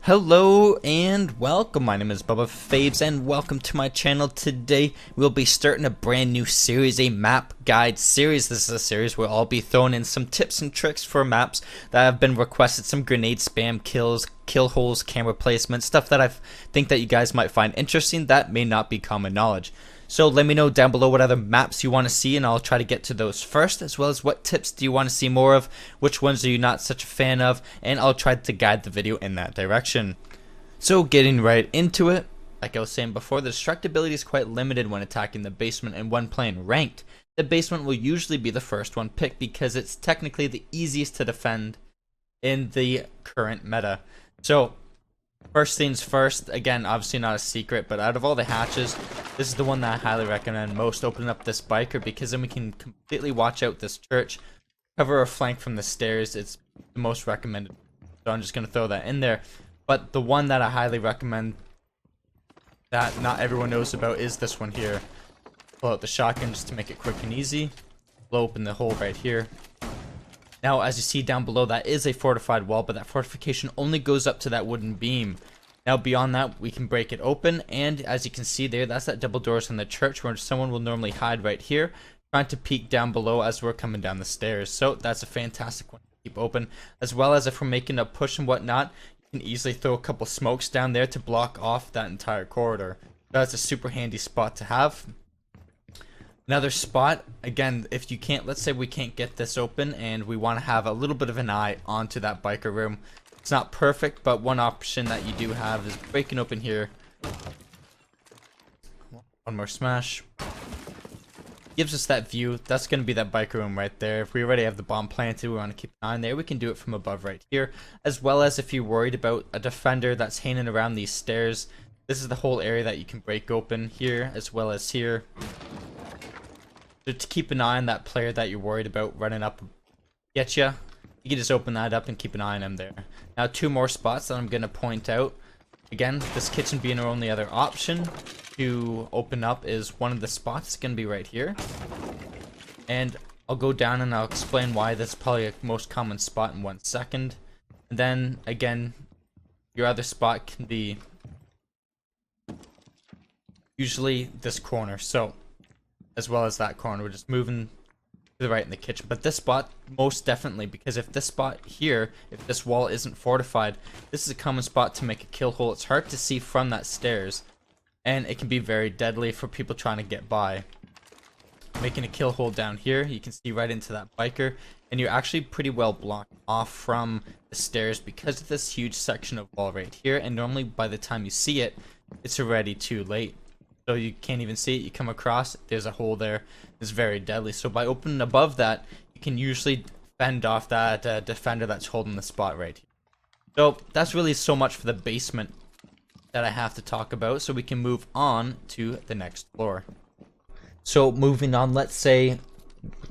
Hello and welcome. My name is Bubba Fabes and welcome to my channel. Today we'll be starting a brand new series, a map guide series. This is a series where I'll be throwing in some tips and tricks for maps that have been requested, some grenade spam kills, kill holes, camera placement, stuff that I think that you guys might find interesting that may not be common knowledge. So let me know down below what other maps you want to see and I'll try to get to those first, as well as what tips do you want to see more of, which ones are you not such a fan of, and I'll try to guide the video in that direction. So getting right into it, like I was saying before, the destructibility is quite limited when attacking the basement, and when playing ranked, the basement will usually be the first one picked because it's technically the easiest to defend in the current meta. So first things first, again, obviously not a secret, but out of all the hatches, this is the one that I highly recommend most, opening up this biker, because then we can completely watch out this church, cover a flank from the stairs. It's the most recommended, so I'm just going to throw that in there. But the one that I highly recommend that not everyone knows about is this one here. Pull out the shotgun just to make it quick and easy. Blow open the hole right here. Now, as you see down below, that is a fortified wall, but that fortification only goes up to that wooden beam. Now, beyond that, we can break it open, and as you can see there, that's that double doors in the church where someone will normally hide right here, trying to peek down below as we're coming down the stairs. So that's a fantastic one to keep open, as well as if we're making a push and whatnot, you can easily throw a couple smokes down there to block off that entire corridor. That's a super handy spot to have. Another spot, again, if you can't, let's say we can't get this open and we want to have a little bit of an eye onto that biker room. It's not perfect, but one option that you do have is breaking open here. One more smash. Gives us that view. That's going to be that biker room right there. If we already have the bomb planted, we want to keep an eye on there, we can do it from above right here. As well as if you're worried about a defender that's hanging around these stairs, this is the whole area that you can break open here, as well as here. So to keep an eye on that player that you're worried about running up get you can just open that up and keep an eye on them there. Now, two more spots that I'm going to point out. Again, this kitchen being our only other option to open up is one of the spots. It's going to be right here. And I'll go down and I'll explain why this is probably a most common spot in 1 second. And then, again, your other spot can be usually this corner. So, as well as that corner, we're just moving to the right in the kitchen. But this spot, most definitely, because if this spot here, if this wall isn't fortified, this is a common spot to make a kill hole. It's hard to see from that stairs, and it can be very deadly for people trying to get by. Making a kill hole down here, you can see right into that biker, and you're actually pretty well blocked off from the stairs because of this huge section of wall right here, and normally by the time you see it, it's already too late. So you can't even see it. You come across, there's a hole there. It's very deadly. So by opening above that, you can usually fend off that defender that's holding the spot right here. So that's really so much for the basement that I have to talk about. So we can move on to the next floor. So moving on, let's say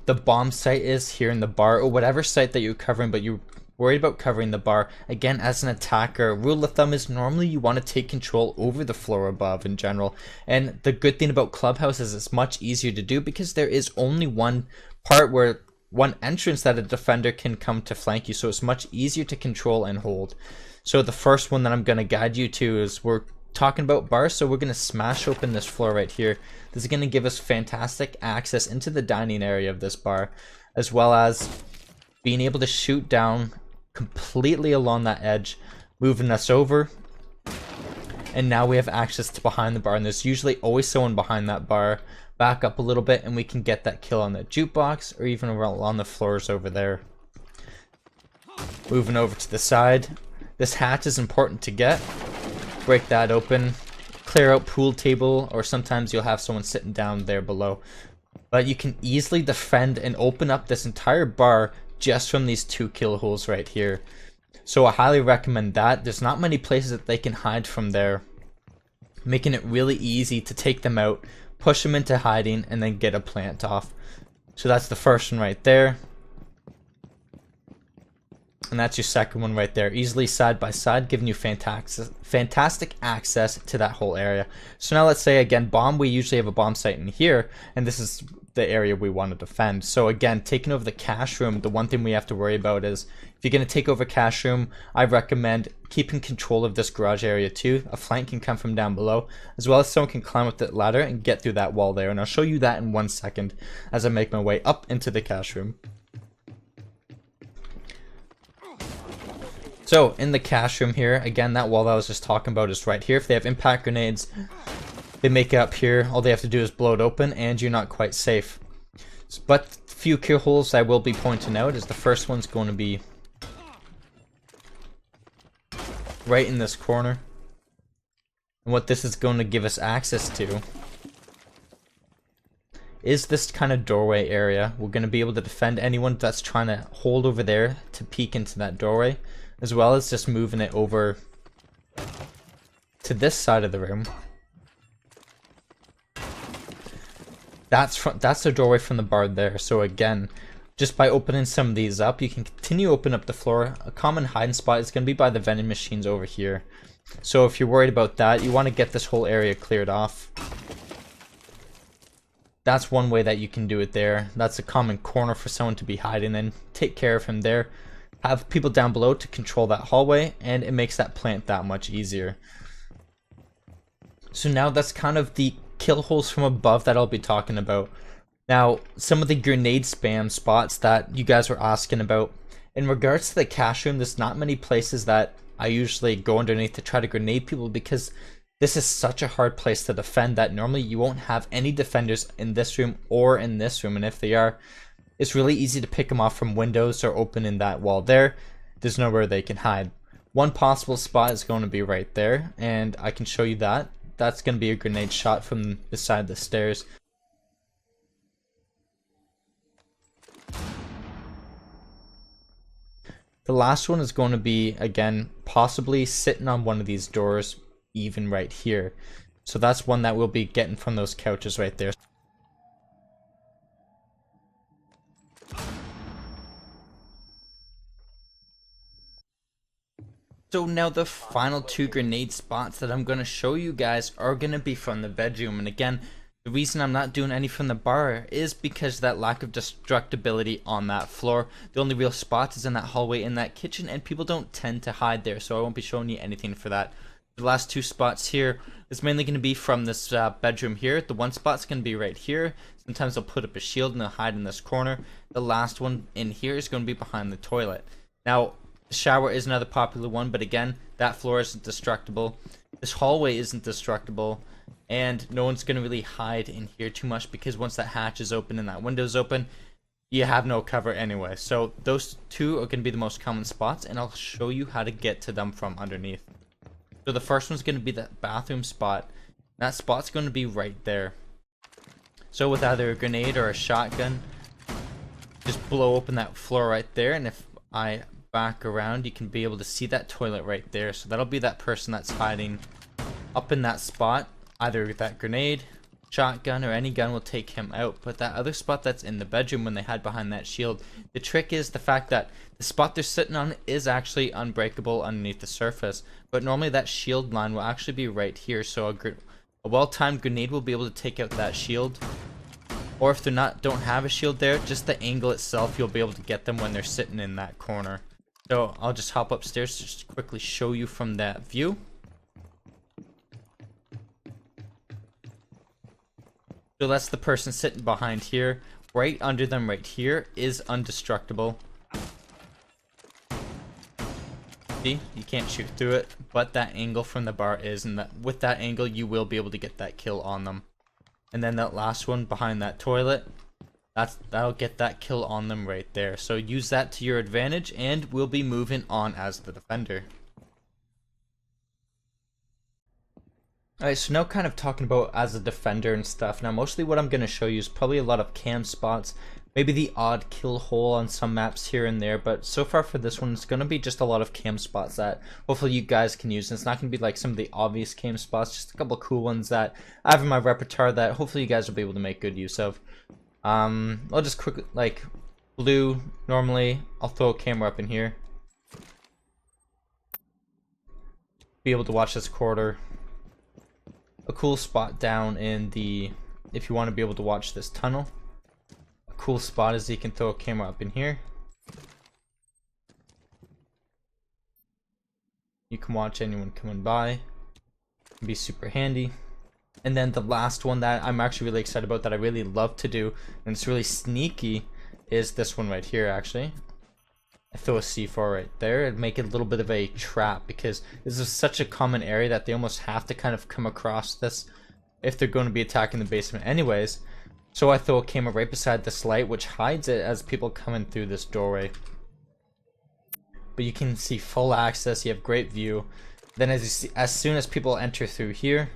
the bomb site is here in the bar, or whatever site that you're covering, but you're worried about covering the bar. Again, as an attacker, rule of thumb is normally you want to take control over the floor above in general. And the good thing about Clubhouse is it's much easier to do because there is only one part where one entrance that a defender can come to flank you, so it's much easier to control and hold. So the first one that I'm going to guide you to is, we're talking about bars, so we're going to smash open this floor right here. This is going to give us fantastic access into the dining area of this bar, as well as being able to shoot down completely along that edge, moving us over, and now we have access to behind the bar, and there's usually always someone behind that bar. Back up a little bit and we can get that kill on the jukebox, or even on the floors over there. Moving over to the side, this hatch is important to get. Break that open, clear out pool table, or sometimes you'll have someone sitting down there below, but you can easily defend and open up this entire bar just from these two kill holes right here. So I highly recommend that. There's not many places that they can hide from there, making it really easy to take them out, push them into hiding, and then get a plant off. So that's the first one right there. And that's your second one right there, easily side by side, giving you fantastic access to that whole area. So now let's say again, bomb, we usually have a bomb site in here, and this is the area we want to defend. So again, taking over the cash room, the one thing we have to worry about is if you're going to take over cash room, I recommend keeping control of this garage area too. A flank can come from down below, as well as someone can climb up the ladder and get through that wall there. And I'll show you that in 1 second as I make my way up into the cash room. So in the cash room here, again, that wall that I was just talking about is right here. If they have impact grenades, they make it up here. All they have to do is blow it open and you're not quite safe. But few kill holes I will be pointing out is the first one's going to be right in this corner. And what this is going to give us access to is this kind of doorway area. We're going to be able to defend anyone that's trying to hold over there to peek into that doorway, as well as just moving it over to this side of the room. That's the doorway from the bar there. So again, just by opening some of these up, you can continue to open up the floor. A common hiding spot is going to be by the vending machines over here. So if you're worried about that, you want to get this whole area cleared off. That's one way that you can do it there. That's a common corner for someone to be hiding in. Take care of him there. Have people down below to control that hallway, and it makes that plant that much easier. So now that's kind of the kill holes from above that I'll be talking about. Now, some of the grenade spam spots that you guys were asking about. In regards to the cash room, there's not many places that I usually go underneath to try to grenade people, because this is such a hard place to defend that normally you won't have any defenders in this room or in this room, and if they are, it's really easy to pick them off from windows or opening that wall there. There's nowhere they can hide. One possible spot is going to be right there, and I can show you that. That's going to be a grenade shot from beside the stairs. The last one is going to be, again, possibly sitting on one of these doors, even right here. So that's one that we'll be getting from those couches right there. So now the final two grenade spots that I'm going to show you guys are going to be from the bedroom. And again, the reason I'm not doing any from the bar is because of that lack of destructibility on that floor. The only real spots is in that hallway, in that kitchen, and people don't tend to hide there. So I won't be showing you anything for that. The last two spots here is mainly going to be from this bedroom here. The one spot's going to be right here. Sometimes they'll put up a shield and they'll hide in this corner. The last one in here is going to be behind the toilet. Now, the shower is another popular one, but again, that floor isn't destructible. This hallway isn't destructible, and no one's going to really hide in here too much, because once that hatch is open and that window's open, you have no cover anyway. So those two are going to be the most common spots, and I'll show you how to get to them from underneath. So the first one's going to be that bathroom spot. That spot's going to be right there. So with either a grenade or a shotgun, just blow open that floor right there, and if I back around, you can be able to see that toilet right there. So that'll be that person that's hiding up in that spot. Either that grenade, shotgun, or any gun will take him out. But that other spot that's in the bedroom when they hide behind that shield, the trick is the fact that the spot they're sitting on is actually unbreakable underneath the surface, but normally that shield line will actually be right here. So a well-timed grenade will be able to take out that shield. Or if they don't have a shield there, just the angle itself, you'll be able to get them when they're sitting in that corner. So I'll just hop upstairs to just quickly show you from that view. So that's the person sitting behind here. Right under them right here is undestructible. See, you can't shoot through it, but that angle from the bar is, and with that angle you will be able to get that kill on them. And then that last one behind that toilet, that'll get that kill on them right there. So use that to your advantage, and we'll be moving on as the defender. Alright, so now kind of talking about as a defender and stuff. Now mostly what I'm going to show you is probably a lot of cam spots, maybe the odd kill hole on some maps here and there, but so far for this one it's going to be just a lot of cam spots that hopefully you guys can use. And it's not going to be like some of the obvious cam spots, just a couple of cool ones that I have in my repertoire that hopefully you guys will be able to make good use of. I'll just quickly, like blue, normally I'll throw a camera up in here. be able to watch this corridor. A cool spot down in the, if you want to be able to watch this tunnel. A cool spot is you can throw a camera up in here. You can watch anyone coming by. Can be super handy. And then the last one that I'm actually really excited about, that I really love to do, and it's really sneaky, is this one right here actually. I throw a C4 right there and make it a little bit of a trap, because this is such a common area that they almost have to kind of come across this if they're going to be attacking the basement anyways. So I throw a camera right beside this light, which hides it as people come in through this doorway. But you can see full access, you have great view. Then as you see, as soon as people enter through here,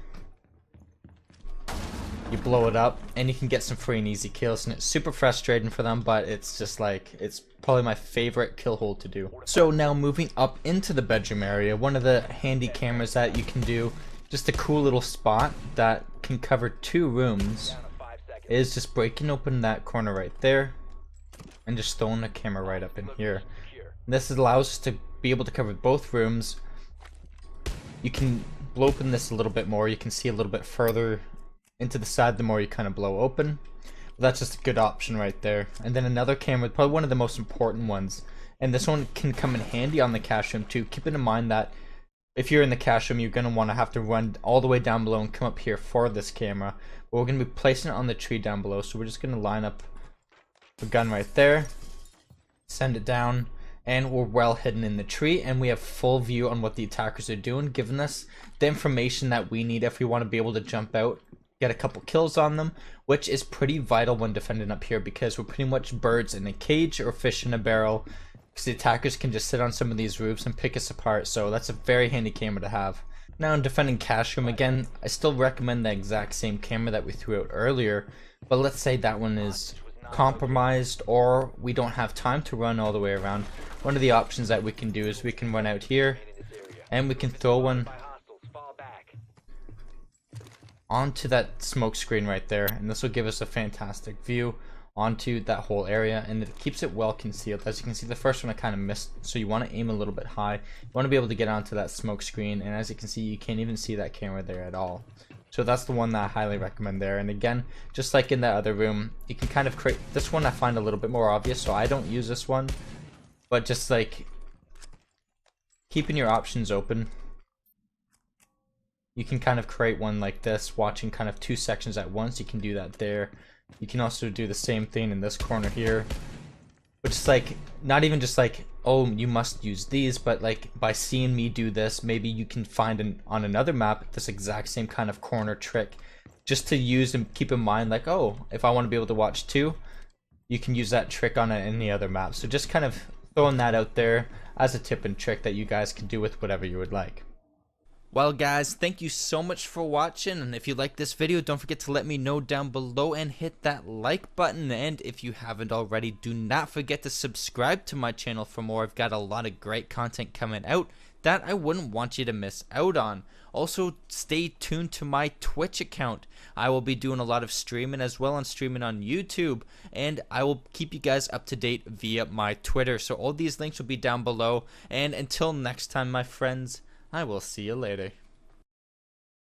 you blow it up and you can get some free and easy kills, and it's super frustrating for them, but it's just like, it's probably my favorite kill hold to do. So now moving up into the bedroom area, one of the handy cameras that you can do, just a cool little spot that can cover 2 rooms, is just breaking open that corner right there and just throwing a camera right up in here. This allows us to be able to cover both rooms. You can blow open this a little bit more, you can see a little bit further into the side the more you kind of blow open. That's just a good option right there. And then another camera, probably one of the most important ones, and this one can come in handy on the cache room too. Keep in mind that if you're in the cache room, you're going to want to have to run all the way down below and come up here for this camera. But we're going to be placing it on the tree down below, so we're just going to line up the gun right there, send it down, and we're well hidden in the tree, and we have full view on what the attackers are doing, giving us the information that we need if we want to be able to jump out, get a couple kills on them, which is pretty vital when defending up here, because we're pretty much birds in a cage or fish in a barrel, because the attackers can just sit on some of these roofs and pick us apart. So that's a very handy camera to have. Now in defending cache room, again, I still recommend the exact same camera that we threw out earlier, but let's say that one is compromised or we don't have time to run all the way around. One of the options that we can do is we can run out here and we can throw one onto that smoke screen right there, and this will give us a fantastic view onto that whole area, and it keeps it well concealed. As you can see, the first one I kind of missed, so you want to aim a little bit high. You want to be able to get onto that smoke screen, and as you can see, you can't even see that camera there at all. So that's the one that I highly recommend there. And again, just like in that other room, you can kind of create this one. I find a little bit more obvious, so I don't use this one, but just like keeping your options open, you can kind of create one like this, watching kind of 2 sections at once. You can do that there. You can also do the same thing in this corner here, which is like not even just like, oh, you must use these, but like by seeing me do this, maybe you can find on another map this exact same kind of corner trick, just to use and keep in mind, like, oh, if I want to be able to watch 2, you can use that trick on any other map. So just kind of throwing that out there as a tip and trick that you guys can do with whatever you would like. Well guys, thank you so much for watching, and if you like this video, don't forget to let me know down below and hit that like button. And if you haven't already, do not forget to subscribe to my channel for more. I've got a lot of great content coming out that I wouldn't want you to miss out on. Also, stay tuned to my Twitch account. I will be doing a lot of streaming as well, and streaming on YouTube, and I will keep you guys up to date via my Twitter. So all these links will be down below, and until next time, my friends, I will see you later.